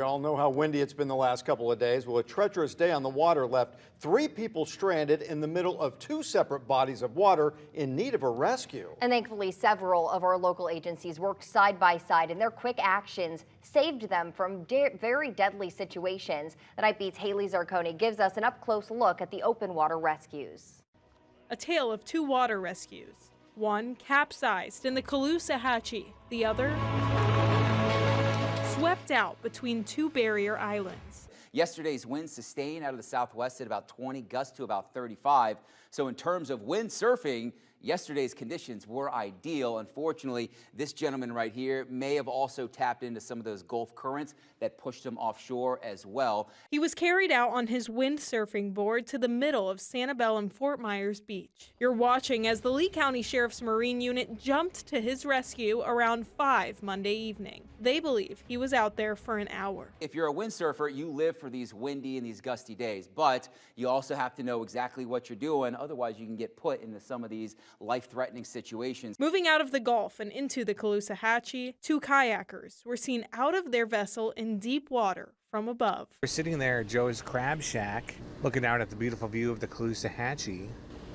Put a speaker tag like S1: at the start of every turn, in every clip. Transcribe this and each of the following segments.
S1: We all know how windy it's been the last couple of days. Well, a treacherous day on the water left 3 people stranded in the middle of 2 separate bodies of water in need of a rescue.
S2: And thankfully, several of our local agencies worked side by side, and their quick actions saved them from very deadly situations. The Night Beat's Haley Zarcone gives us an up-close look at the open water rescues.
S3: A tale of 2 water rescues. One capsized in the Caloosahatchee, the other swept out between 2 barrier islands.
S4: Yesterday's winds sustained out of the southwest at about 20, gusts to about 35. So in terms of windsurfing, yesterday's conditions were ideal. Unfortunately, this gentleman right here may have also tapped into some of those Gulf currents that pushed him offshore as well.
S3: He was carried out on his windsurfing board to the middle of Sanibel and Fort Myers Beach. You're watching as the Lee County Sheriff's Marine Unit jumped to his rescue around 5 Monday evening. They believe he was out there for an hour.
S4: If you're a windsurfer, you live for these windy and these gusty days, but you also have to know exactly what you're doing. Otherwise, you can get put into some of these life-threatening situations.
S3: Moving out of the Gulf and into the Caloosahatchee, 2 kayakers were seen out of their vessel in deep water from above.
S5: We're sitting there at Joe's Crab Shack, looking out at the beautiful view of the Caloosahatchee,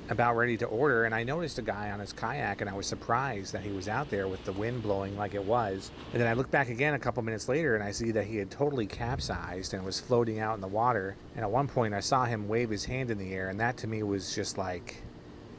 S5: about ready to order, and I noticed a guy on his kayak, and I was surprised that he was out there with the wind blowing like it was. And then I looked back again a couple minutes later, and I see that he had totally capsized and was floating out in the water. And at one point, I saw him wave his hand in the air, and that to me was just like,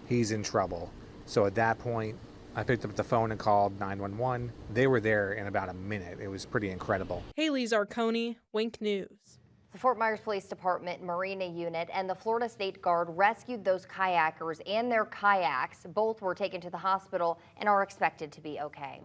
S5: he's in trouble. So at that point, I picked up the phone and called 911. They were there in about a minute. It was pretty incredible.
S3: Haley Zarcone, Wink News.
S2: The Fort Myers Police Department Marina Unit and the Florida State Guard rescued those kayakers and their kayaks. Both were taken to the hospital and are expected to be okay.